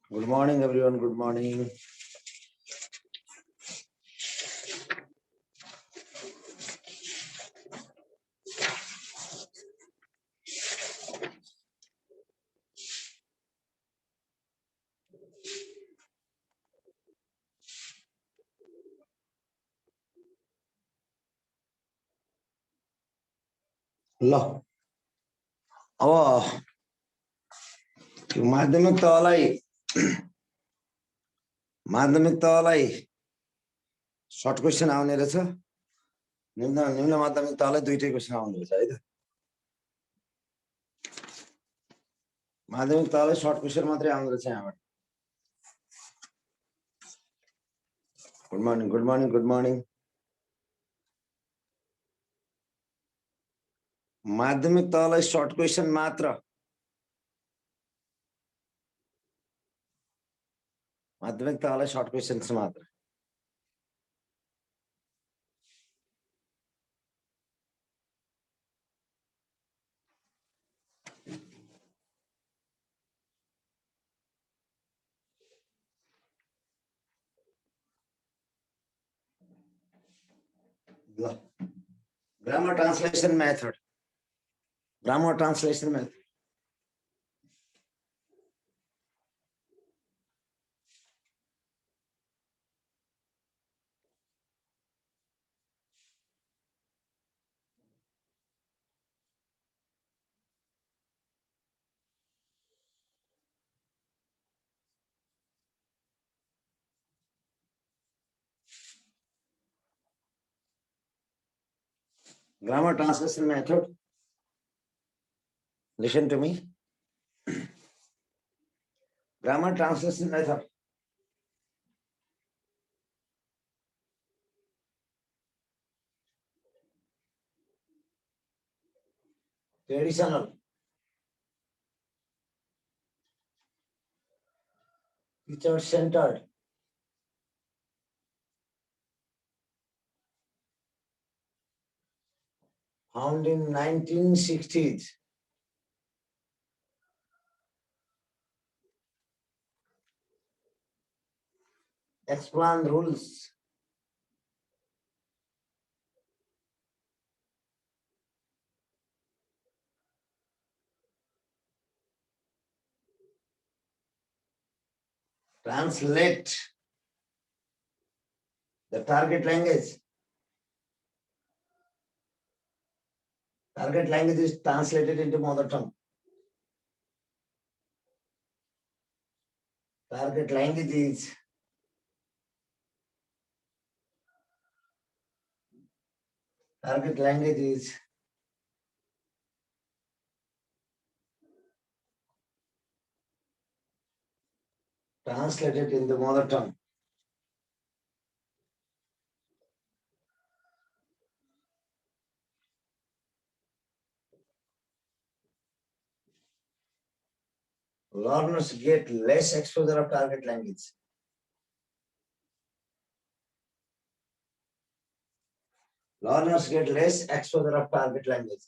Good morning, everyone. Good morning. ल अब माध्यमिक तहलाई सर्ट क्वेसन आउने रहेछ। निम्न माध्यमिक तहलाई दुईटै क्वेसन आउने रहेछ है त। माध्यमिक तहलाई सर्ट क्वेसन मात्रै आउने रहेछ यहाँबाट। Good morning, good morning, good morning. माध्यमिक तहलाई सर्ट क्वेसन मात्र। माध्यमिक तहलाई सर्ट क्वेसन्स मात्र। ल grammar translation method. Grammar translation method. Grammar translation method. Listen to me. Grammar translation method. Traditional. Teacher centered. Found in 1960s. Explain rules. Translate the target language. Target language is translated into mother tongue. Target language is translated in the mother tongue. Learners get less exposure of target language. Learners get less exposure of target language.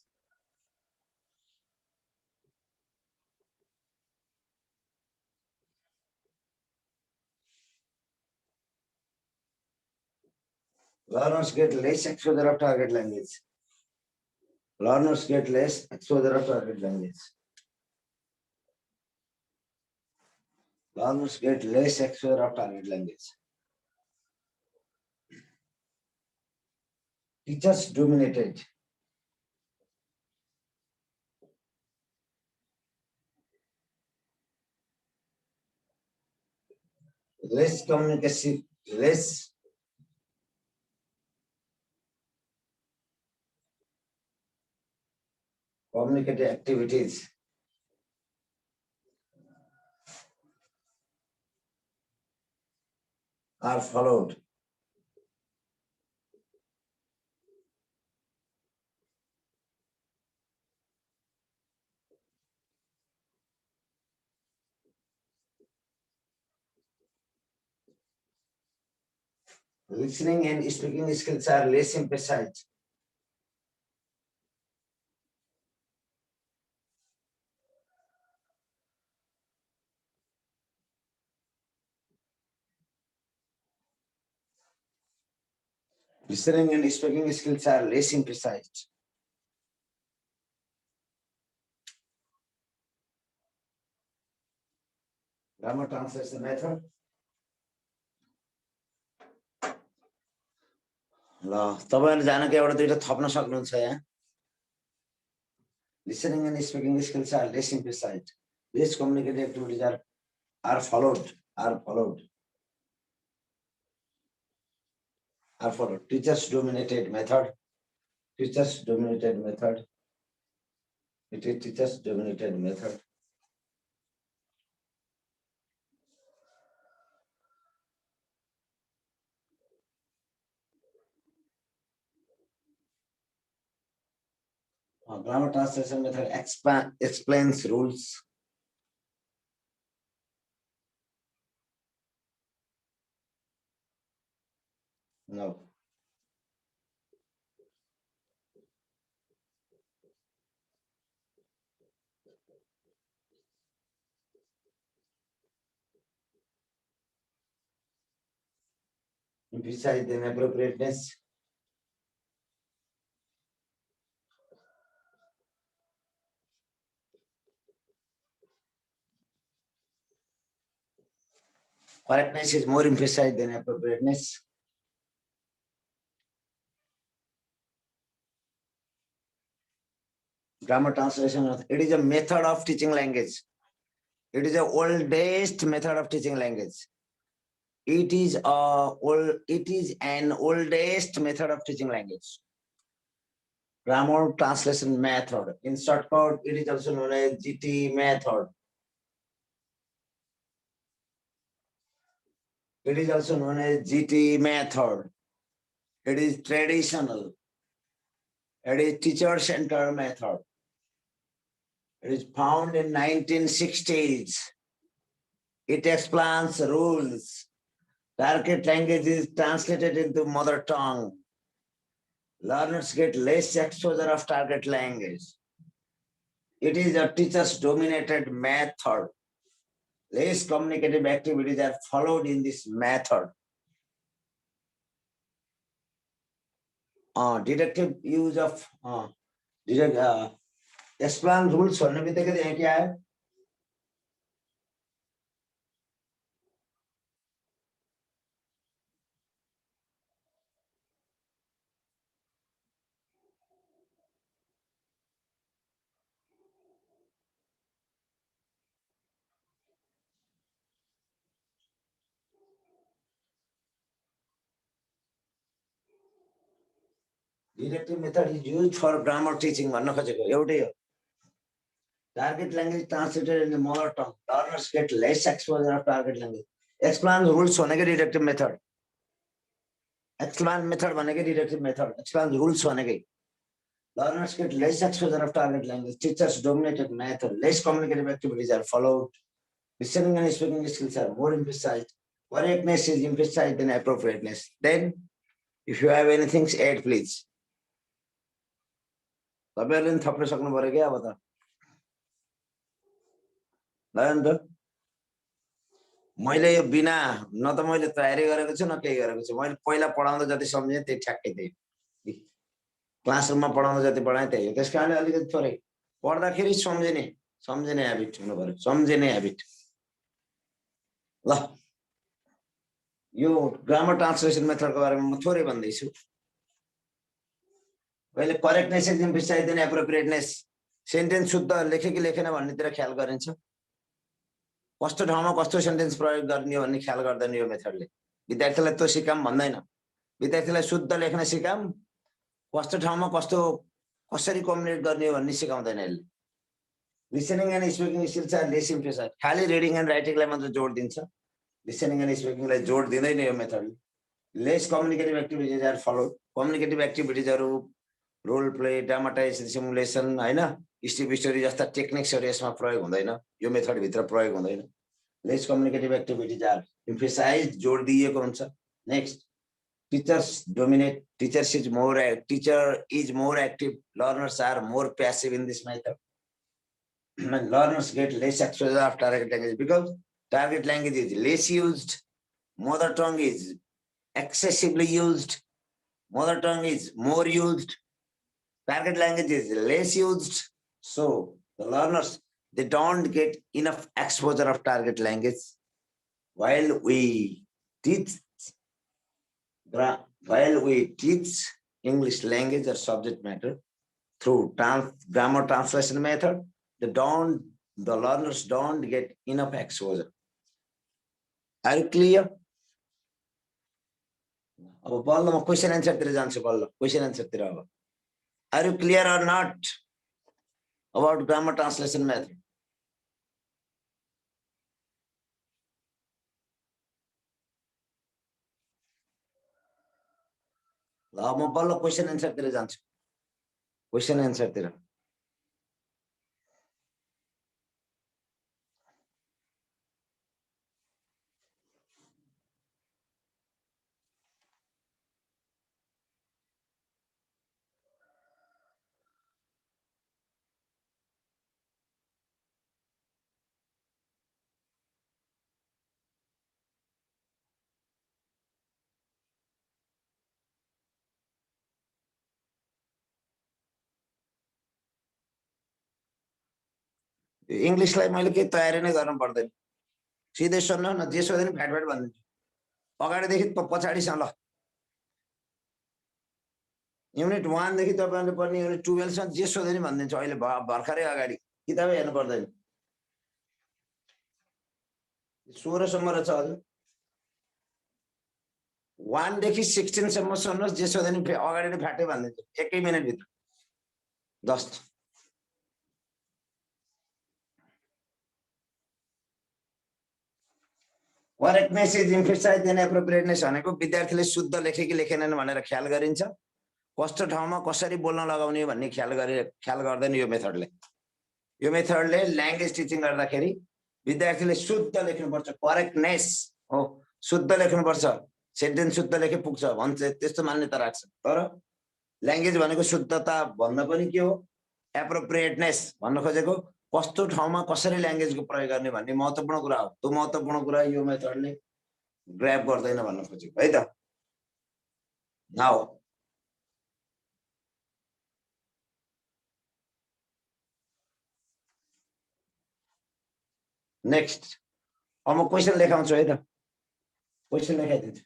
Learners get less exposure of target language. Learners get less exposure of target language. Learners get less exposure of target language. Teachers dominated. Less communicative, less communicative activities. Are followed. Listening and speaking skills are less emphasized. Listening and speaking skills are less emphasized. Grammar translation method. ल तपाईहरु जानकी एउटा दुईटा थप्न सक्नुहुन्छ यहाँ. Listening and speaking skills are less emphasized. These communicative activities are followed. Teachers dominated method. It is teachers dominated method. Grammar translation method explains rules. No. Emphasize the appropriateness. Correctness is more emphasized than appropriateness. Grammar translation, it is a method of teaching language. It is the oldest method of teaching language. It is an oldest method of teaching language. Grammar translation method. In shortcut, it is also known as GT method. It is also known as GT method. It is traditional. It is teacher-centered method. It is found in 1960s. It explains rules. Target language is translated into mother tongue. Learners get less exposure of target language. It is a teacher's dominated method. Less communicative activities are followed in this method. Deductive use of explain rules भन्ने बित्तिकै यहाँ के आयो? Deductive method is used for grammar teaching भन्न खोजेको एउटै हो. Target language translated in the mother tongue. Learners get less exposure of target language. Explain rules भनेकै deductive method. Explain method भनेकै deductive method. Explain rules भनेकै. Learners get less exposure of target language. Teachers dominated method. Less communicative activities are followed. Listening and speaking skills are more emphasized. Correctness is emphasized than appropriateness. Then, if you have anything, add please. तपाईहरुले नि थप्न सक्नु पर्यो के अब त. ल त मैले यो बिना न त मैले तयारी गरेको छु न केही गरेको छु. मैले पहिला पढाउँदा जति सम्झे त्यही ठ्याक्कै त्यही. क्लासरुममा पढाउँदा जति पढाए त्यही हो. त्यसकारणले अलिकति थोरै पढ्दाखेरि सम्झिने ह्याबिट हुनु पर्यो. सम्झिने ह्याबिट. ल यो ग्रामर ट्रान्सलेसन मेथडको बारेमा म थोरै भन्दै छु. पहिले correctness is emphasised than appropriateness. Sentence शुद्ध लेखे कि लेखेन भन्नेतिर ख्याल गरिन्छ. कस्तो ठाउँमा कस्तो सेन्टेन्स प्रयोग गर्ने हो भन्ने ख्याल गर्दैन यो मेथडले. विद्यार्थीलाई त सिकाम भन्दैन. विद्यार्थीलाई शुद्ध लेख्न सिकाम, कस्तो ठाउँमा कसरी कम्युनिकेट गर्ने हो भन्ने सिकाउँदैन यसले. Listening and speaking skills are less emphasised. खाली रिडिङ एन्ड राइटिङलाई मात्र जोड दिन्छ. लिसनिङ एन्ड स्पिकिङलाई जोड दिँदैन यो मेथडले. Less communicative activities are followed. Communicative एक्टिभिटिजहरु रोल प्ले, ड्रामाटाइजेसन, सिमुलेसन हैन, स्टिप स्टोरी जस्ता टेक्निक्सहरु यसमा प्रयोग हुँदैन. यो मेथड भित्र प्रयोग हुँदैन. Less communicative activities are emphasised, जोड दिएको हुन्छ. Next, teachers dominate. Teacher is more active. Learners are more passive in this method. And learners get less exposure of target language because target language is less used. Mother tongue is excessively used. Mother tongue is more used. Target language is less used. So the learners, they don't get enough exposure of target language. While we teach, while we teach English language or subject matter through grammar translation method, the learners don't get enough exposure. Are you clear? अब बल्ल म question एन्सरतिर जान्छु बल्ल question एन्सरतिर अब are you clear or not about grammar translation method ल म बल्ल क्वेसन एन्सरतिर जान्छु क्वेसन एन्सरतिर इङ्ग्लिसलाई मैले केही तयारी नै गर्नु पर्दैन सिधै सुन्नु न जे सोधे नि फ्याट फ्याट भनिदिन्छु अगाडिदेखि पछाडिसम्म ल युनिट 1 देखि तपाईँले पढ्ने युनिट 12 सम्म जे सोधे नि भनिदिन्छु अहिले भर्खरै अगाडि किताबै हेर्नु पर्दैन 16 सम्म रहेछ हजुर 1 देखि 16 सम्म सुन्नुहोस् जे सोधे नि अगाडि नै फ्याटै भनिदिन्छु एकै मिनटभित्र just correctness is emphasise and appropriateness भनेको विद्यार्थीले शुद्ध लेखे कि लेखेनन् भनेर ख्याल गरिन्छ कस्तो ठाउँमा कसरी बोल्न लगाउने भन्ने ख्याल गर्दैन यो मेथडले ल्याङ्ग्वेज टिचिङ गर्दाखेरि विद्यार्थीले शुद्ध लेख्नुपर्छ करेक्टनेस हो शुद्ध लेख्नुपर्छ सेन्टेन्स शुद्ध लेखे पुग्छ भन्छ त्यस्तो मान्यता राख्छ तर ल्याङ्ग्वेज भनेको शुद्धता भन्दा पनि के हो एप्रोप्रिएटनेस भन्न खोजेको कस्तो ठाउँमा कसरी ल्याङ्ग्वेजको प्रयोग गर्ने भन्ने महत्त्वपूर्ण कुरा हो त्यो महत्त्वपूर्ण कुरा यो मेथडले ग्र्याब गर्दैन भन्न खोजेको है त नाउ नेक्स्ट अब म क्वेसन लेखाउँछु है त क्वेसन लेखाइदिन्छु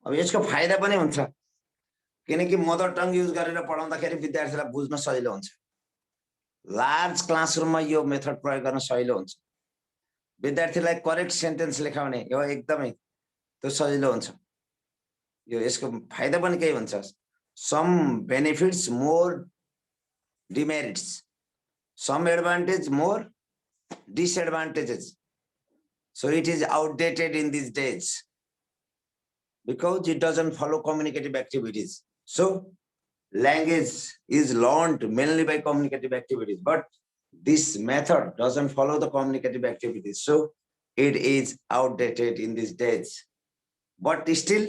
अब यसको फाइदा पनि हुन्छ किनकि मदर टङ युज गरेर पढाउँदाखेरि विद्यार्थीलाई बुझ्न सजिलो हुन्छ लार्ज क्लासरुममा यो मेथड प्रयोग गर्न सजिलो हुन्छ विद्यार्थीलाई करेक्ट सेन्टेन्स लेखाउने यो एकदमै त्यो सजिलो हुन्छ यो यसको फाइदा पनि केही हुन्छ some benefits more demerits some advantage more disadvantages so it is outdated in these days because it doesn't follow communicative activities so language is learned mainly by communicative activities but this method doesn't follow the communicative activities so it is outdated in these days but still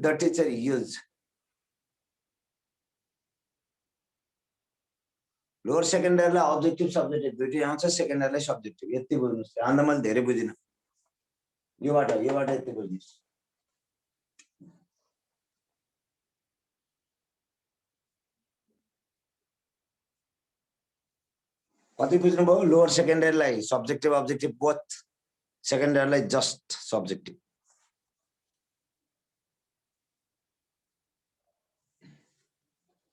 the teacher use lower सेकेन्डरीलाई objective subjective दुईटै आउँछ सेकेन्डरीलाई subjective यति बुझ्नुस् अन्त मैले धेरै बुझिनँ योबाट यति बुझ्नुस् कति बुझ्नुभयो lower सेकेन्डरीलाई सब्जेक्टिभ अब्जेक्टिभ बोथ सेकेन्डरीलाई जस्ट सब्जेक्टिभ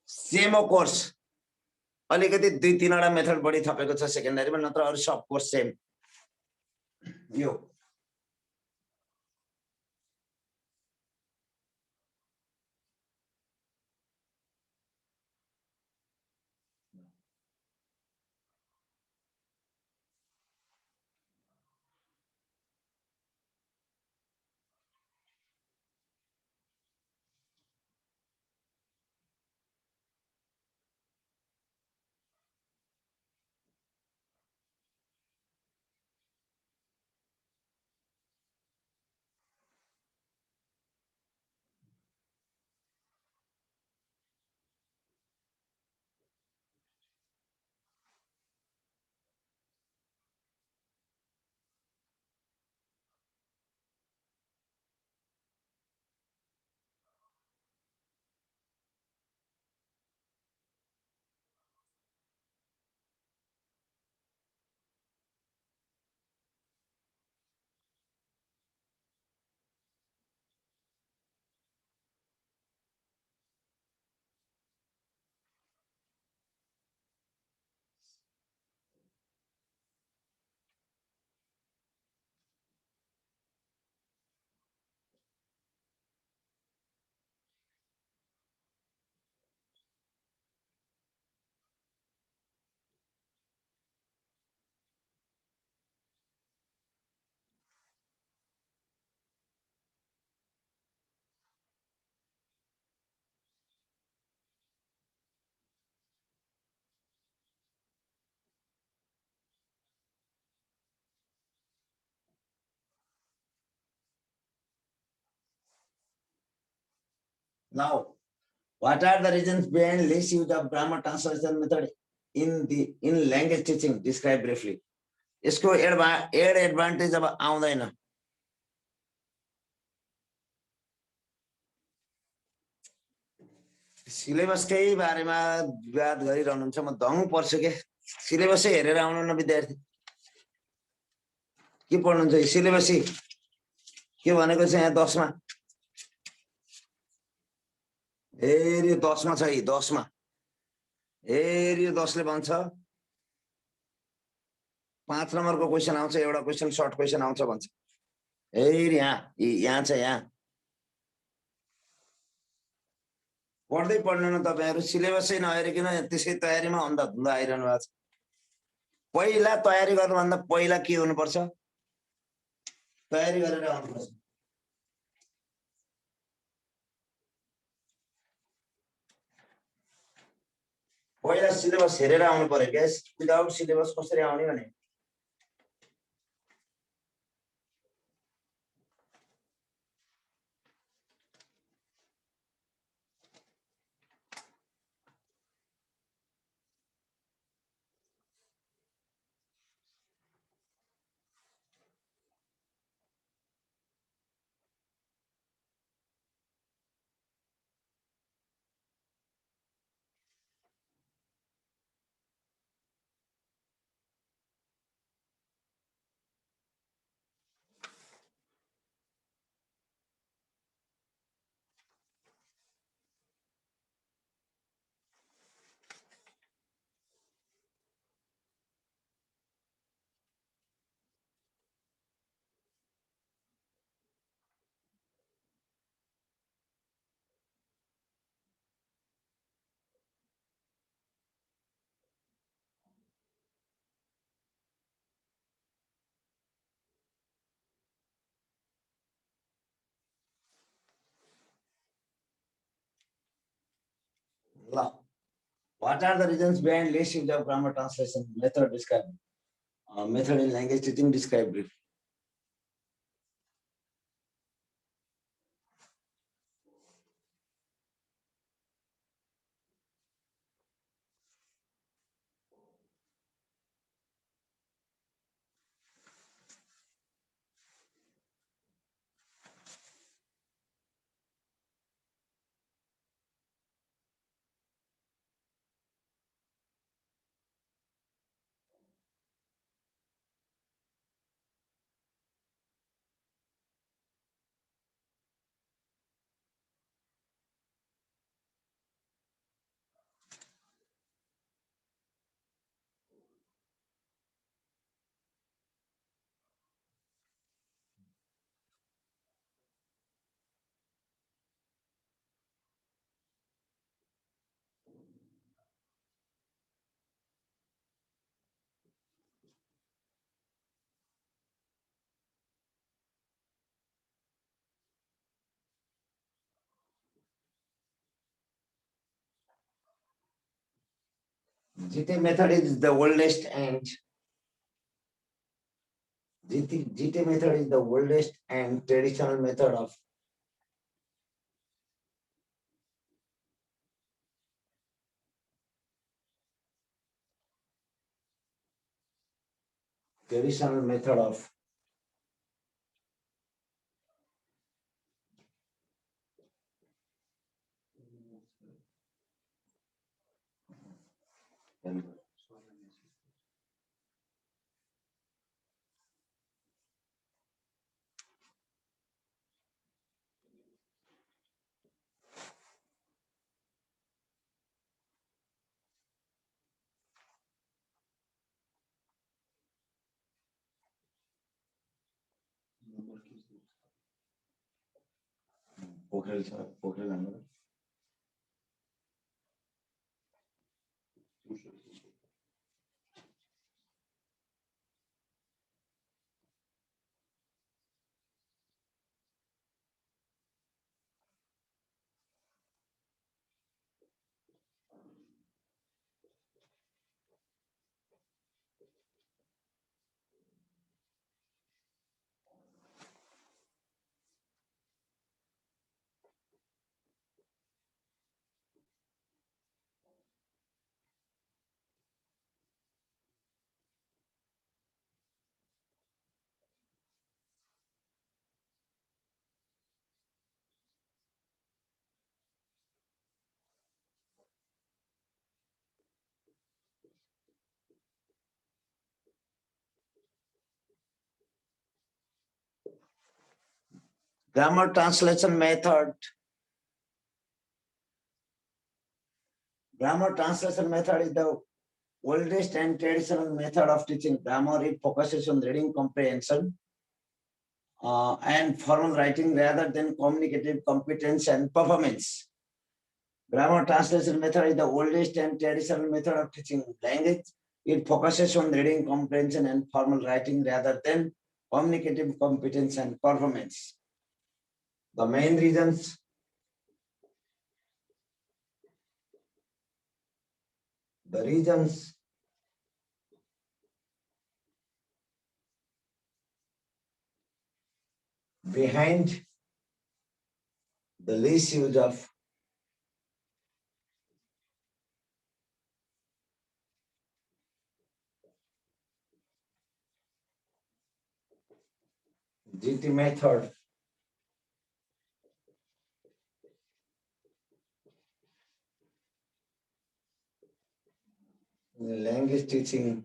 सेम हो कोर्स अलिकति 2-3वटा मेथड बढी थपेको छ सेकेन्डरीमा नत्र अरु सब course same yo Now, what are the reasons behind less use of grammar translation method in language teaching? Describe briefly. इसको एड एडभान्टेज अब आउँदैन। सिलेबसकै बारेमा विवाद गरिरहनुहुन्छ, म दङ पर्छु के। सिलेबसै हेरेर आउनु न विद्यार्थी, के पढ्नुहुन्छ? सिलेबसै के भनेको छ यहाँ 10 मा? यो 10 मा छ, 10 मा यो 10 ले भन्छ 5 नम्बरको क्वेसन आउँछ, एउटा क्वेसन सर्ट क्वेसन आउँछ भन्छ। यहाँ छ, यहाँ पढ्दै पढ्नु न तपाईहरु, सिलेबसै नहेरिकन त्यसकै तयारीमा अन्धाधुन्दा आइरहनु भएको छ। पहिला तयारी गर्नुभन्दा पहिला के हुनुपर्छ? तयारी गरेर आउनुपर्छ। पहिला सिलेबस हेरेर आउनु पर्यो ग्यास। विदाउट सिलेबस कसरी आउने भने? ल, what are the reasons behind less use of grammar translation method? Describe method in language teaching. Describe brief. GT method is the oldest and GT method is the oldest and traditional method of traditional method of Pokhrel छ, पोखरेल हाम्रो Grammar translation method. Grammar translation method is the oldest and traditional method of teaching grammar. It focuses on reading comprehension and formal writing rather than communicative competence and performance. Grammar translation method is the oldest and traditional method of teaching language. It focuses on reading comprehension and formal writing rather than communicative competence and performance. The main reasons behind the less use of GT method in language teaching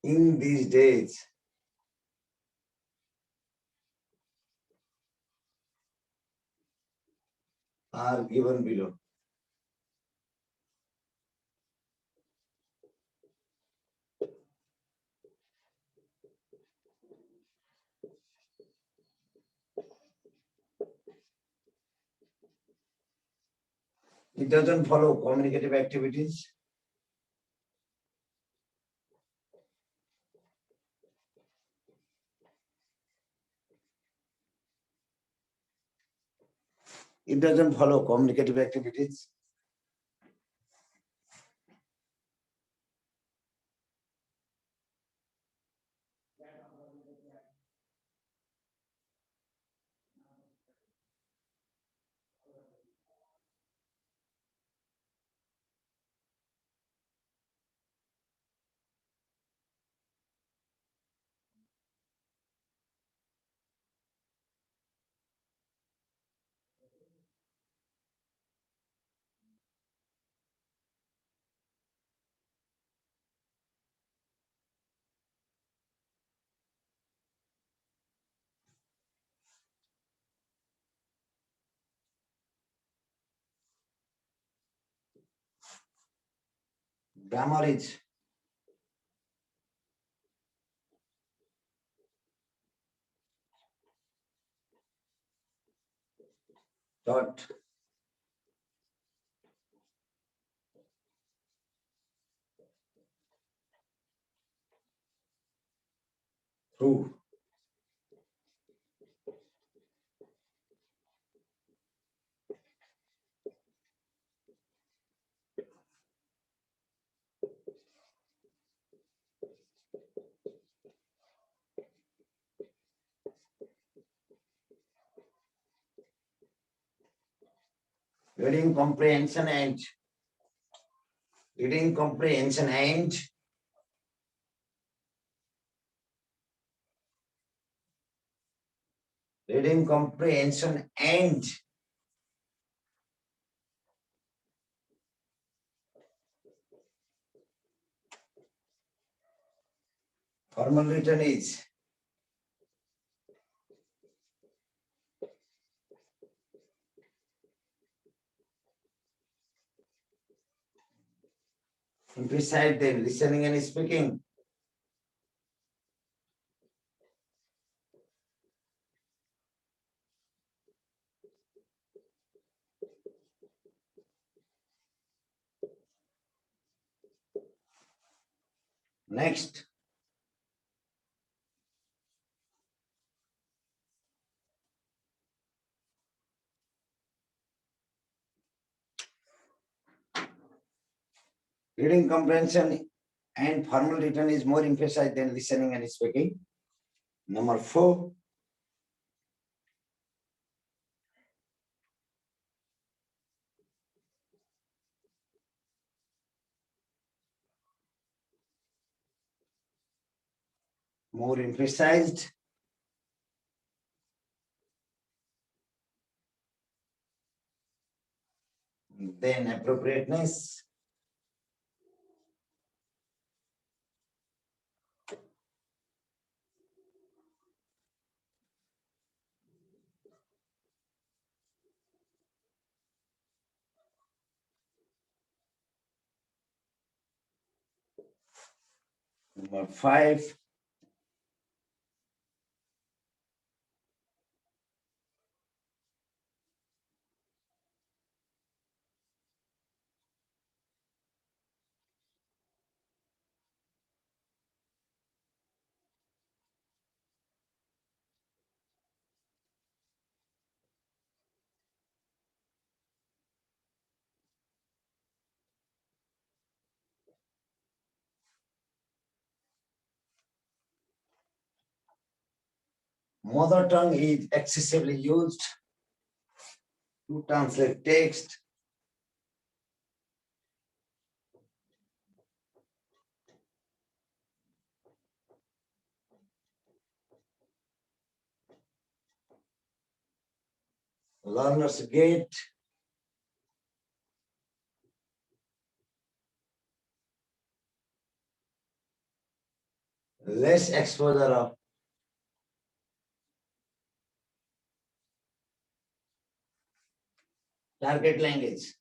in these days are given below. It doesn't follow communicative activities. It doesn't follow communicative activities. Grammar is taught through reading comprehension and reading comprehension and reading comprehension and formal written is emphasize them listening and speaking. Next, reading comprehension and formal written is more emphasized than listening and speaking. Number 4, more emphasized than appropriateness. Number 5. Mother tongue is excessively used to translate text. Learners get less exposure of target language.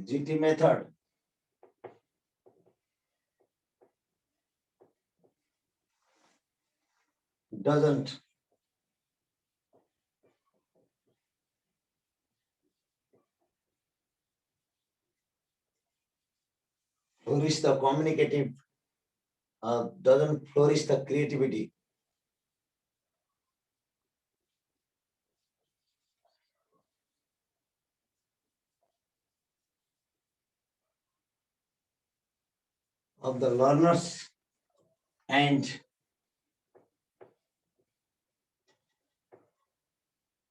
GT method doesn't flourish the communicative, doesn't flourish the creativity. Of the learners and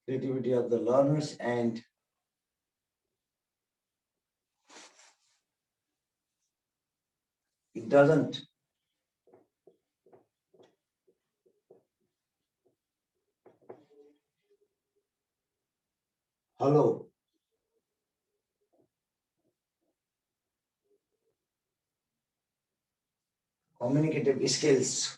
creativity of the learners, and it doesn't follow communicative skills.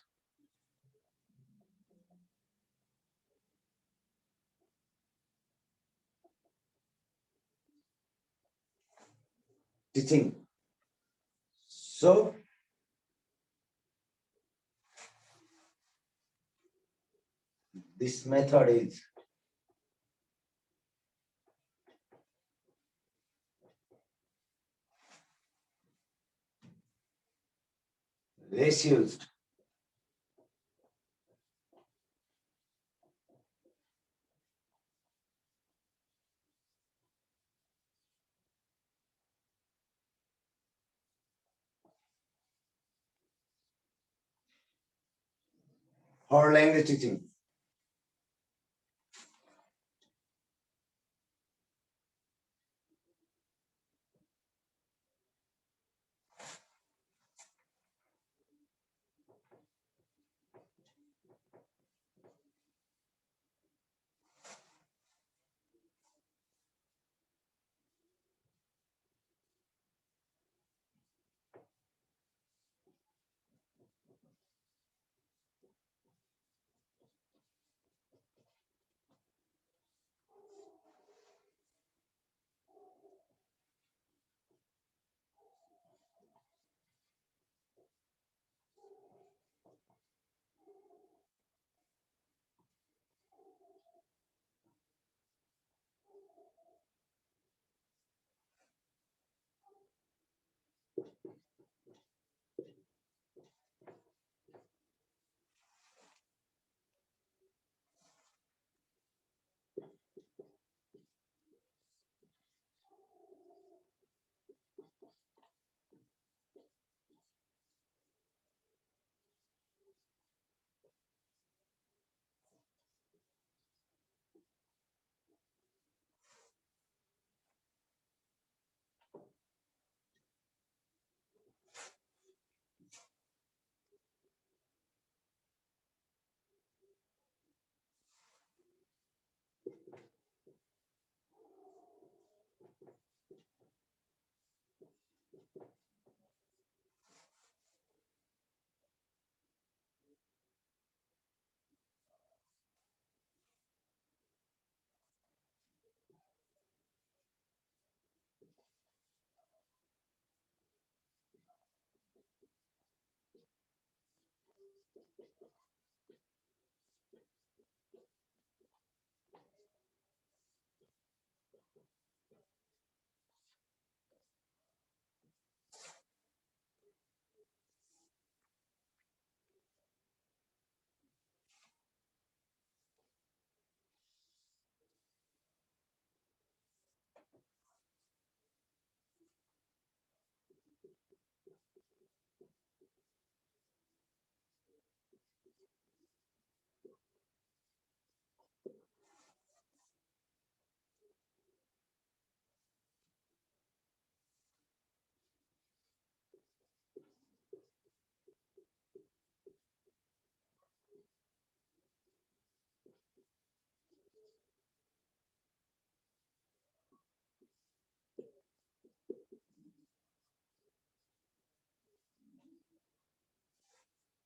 Teaching. So this method is less used for language teaching.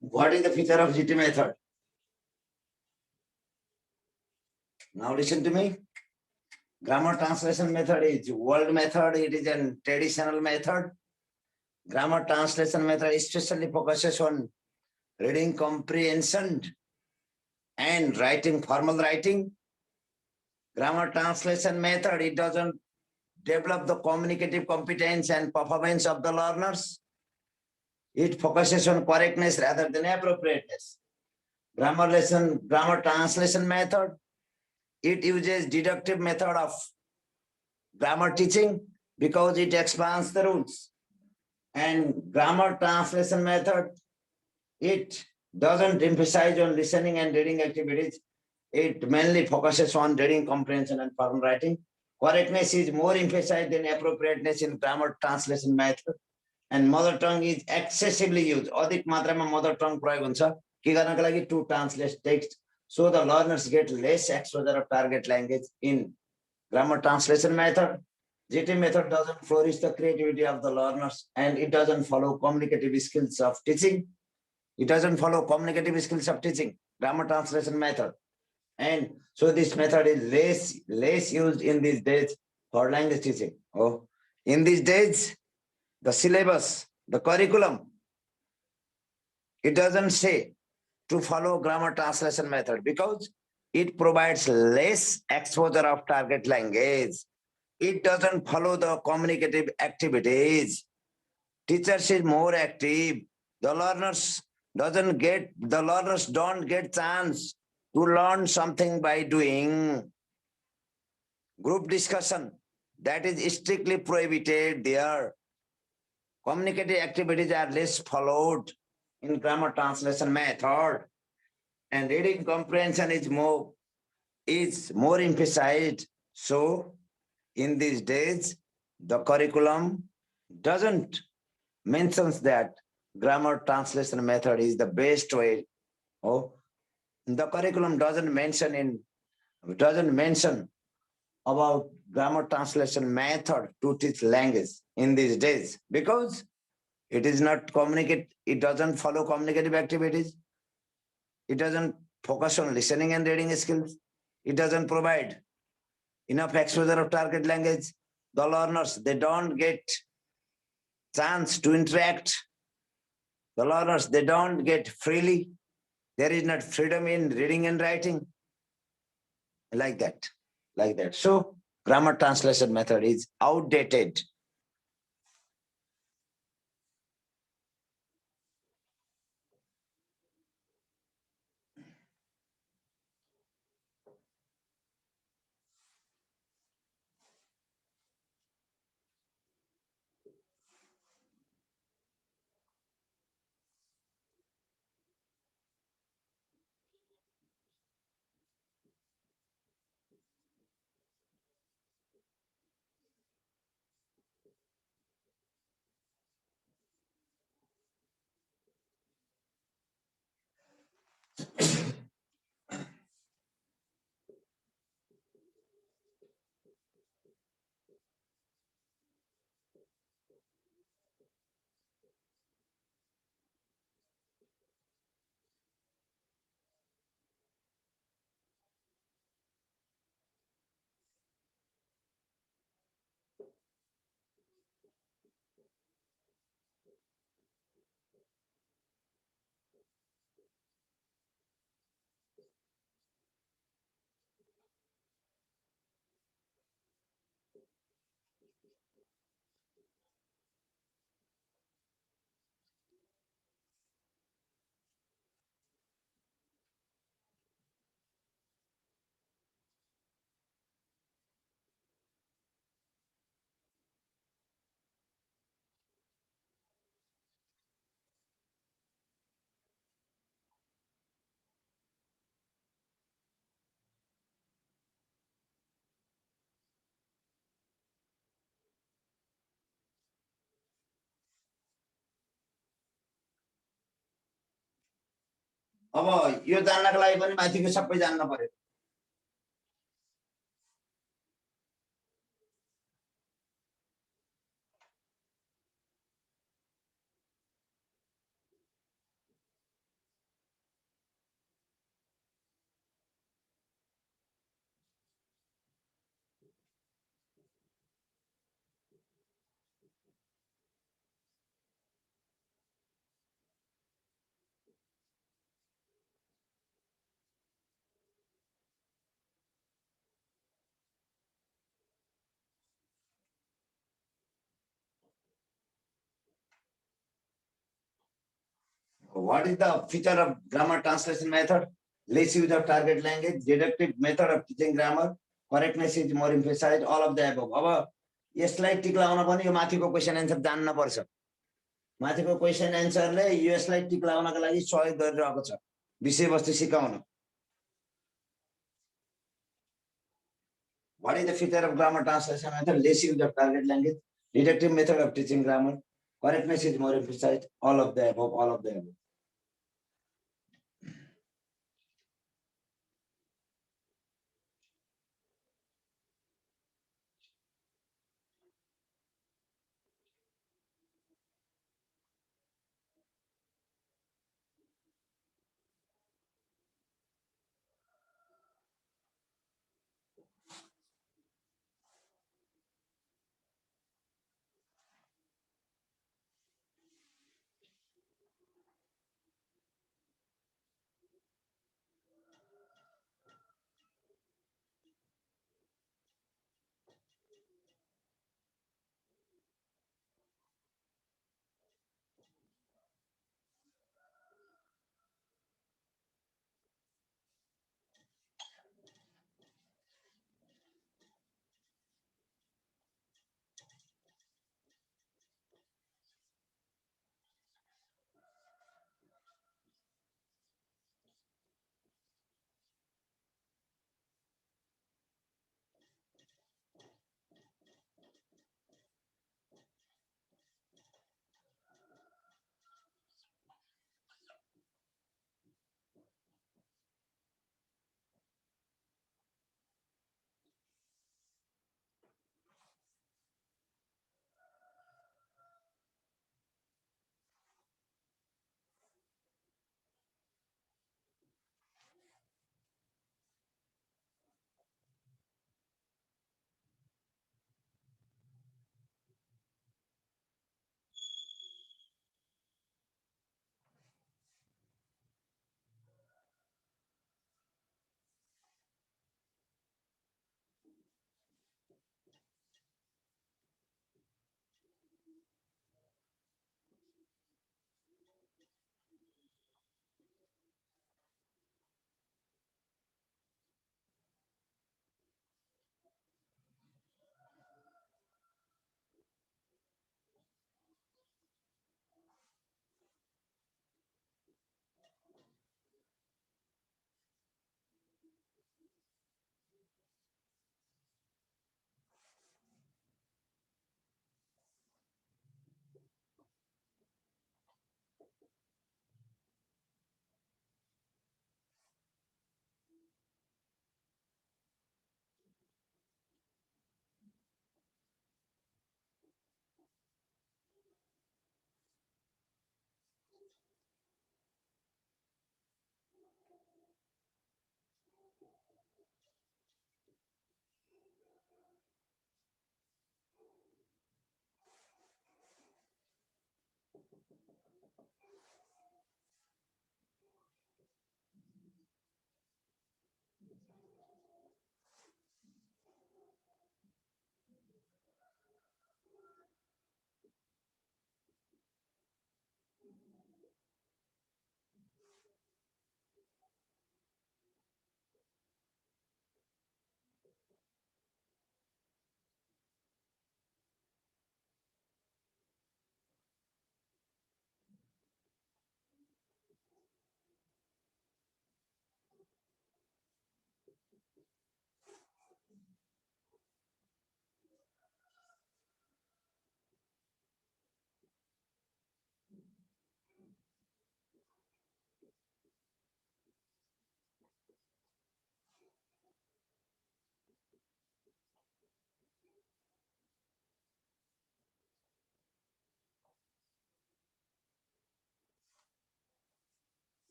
What is the feature of GT method? Now listen to me. Grammar translation method is old method. It is a traditional method. Grammar translation method especially focuses on reading comprehension and writing, formal writing. Grammar translation method, it doesn't develop the communicative competence and performance of the learners. It focuses on correctness rather than appropriateness. Grammar translation method, it uses deductive method of grammar teaching because it expands the rules. And grammar translation method, it doesn't emphasize on listening and reading activities. It mainly focuses on reading comprehension and formal writing. Correctness is more emphasized than appropriateness in grammar translation method. And mother tongue is excessively used. अधिक मात्रामा mother tongue प्रयोग हुन्छ के गर्नको लागि to translate text so the learners get less exposure of target language in grammar translation method. GT method doesn't flourish the creativity of the learners and it doesn't follow communicative skills of teaching. It doesn't follow communicative skills of teaching, grammar translation method. And so this method is less used in these days for language teaching. Oh, in these days, the syllabus, the curriculum, it doesn't say to follow grammar translation method because it provides less exposure of target language. It doesn't follow the communicative activities. Teachers is more active. The learners don't get chance to learn something by doing. Group discussion, that is strictly prohibited there. Communicative activities are less followed in grammar translation method. And reading comprehension is more emphasized. So in these days, the curriculum doesn't mentions that grammar translation method is the best way. Oh, the curriculum doesn't mention about grammar translation method to teach language in these days because it is not it doesn't follow communicative activities. It doesn't focus on listening and reading skills. It doesn't provide enough exposure of target language. The learners, they don't get chance to interact. The learners, they don't get freely. There is not freedom in reading and writing. Like that. So grammar translation method is outdated. अब यो जान्नको लागि पनि माथिको सबै जान्न पर्यो। What is the feature of grammar translation method? Less use of target language, deductive method of teaching grammar, correctness is more emphasized, all of the above. अब यसलाई टिक लगाउन पनि यो माथिको क्वेसन एन्सर जान्न पर्छ। माथिको क्वेसन एन्सरले यसलाई टिक लगाउनका लागि सहयोग गरिरहेको छ विषयवस्तु सिकाउन। What is the feature of grammar translation method? Less use of target language, deductive method of teaching grammar, correctness is more emphasized, all of the above, all of the above.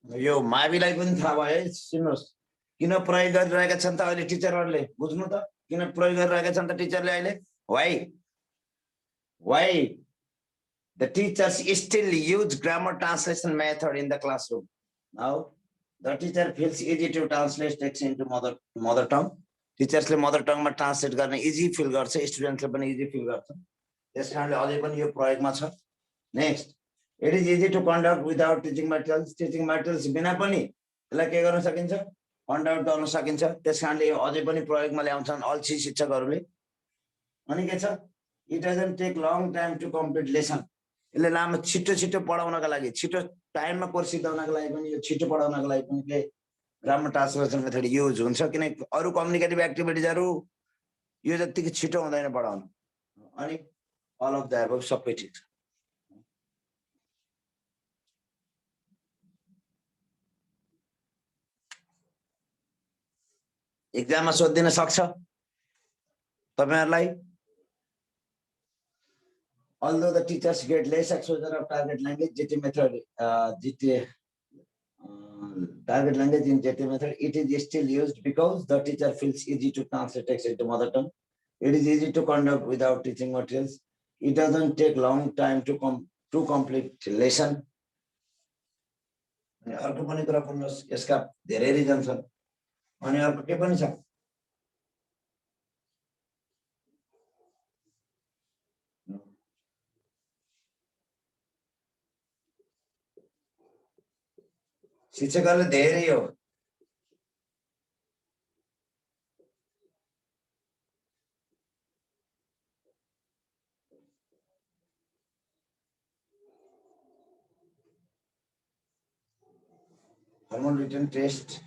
यो माविलाई पनि थाहा भयो है। सुन्नुहोस्, किन प्रयोग गरिरहेका छन् त अहिले टिचरहरूले? बुझ्नु त, किन प्रयोग गरिरहेका छन् त टिचरले अहिले? Why the teachers still use grammar translation method in the classroom? Now the teacher feels easy to translate text into mother tongue. टिचर्सले मदर टङमा ट्रान्सलेट गर्ने इजी फिल गर्छ, स्टुडेन्ट्सले पनि इजी फिल गर्छ, त्यस कारणले अझै पनि यो प्रयोगमा छ। Next, it is easy to conduct without teaching materials. Teaching materials बिना पनि यसलाई के गर्न सकिन्छ? कन्डक्ट गर्न सकिन्छ। त्यस कारणले यो अझै पनि प्रयोगमा ल्याउँछन् अल्छी शिक्षकहरूले। अनि के छ? It doesn't take long time to complete lesson. यसले लामो छिटो छिटो पढाउनका लागि, छिटो टाइममा कोर्स सिकाउनका लागि पनि, यो छिटो पढाउनका लागि पनि के ग्रामर ट्रान्सलेसन मेथड युज हुन्छ। किन अरू कम्युनिकेटिभ एक्टिभिटिजहरू यो जतिको छिटो हुँदैन पढाउन। अनि अल अफ द एबभ सबै ठिक छ। एक्जाममा सोधिदिन सक्छ तपाईहरुलाई। Although the teachers get less exposure of target language, GT method, target language in GT method, it is still used because the teacher feels easy to translate text into mother tongue. It is easy to conduct without teaching materials. It doesn't take long time to complete lesson. अर्को पनि कुरा भन्नुहोस्, यसका धेरै region छन्। अनि अर्को के पनि छ? शिक्षकहरूले धेरै हो। Formal written test.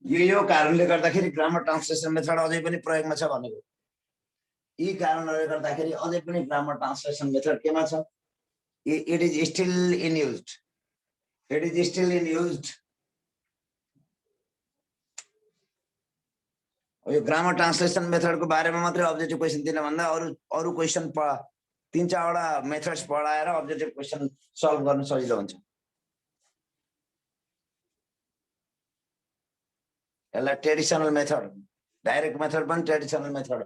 यो कारणले गर्दाखेरि ग्रामर ट्रान्सलेसन मेथड अझै पनि प्रयोगमा छ भनेको। यी कारणहरूले गर्दाखेरि अझै पनि ग्रामर ट्रान्सलेसन मेथड केमा छ? It is still in used. It is still in used. यो ग्रामर ट्रान्सलेसन मेथडको बारेमा मात्रै अब्जेक्टिभ क्वेशन दिन भन्दा अरु क्वेशन 3-4 वटा मेथड्स पढाएर अब्जेक्टिभ क्वेशन सल्भ गर्न सजिलो हुन्छ। यसलाई ट्रेडिसनल मेथड, डाइरेक्ट मेथड पनि ट्रेडिसनल मेथड।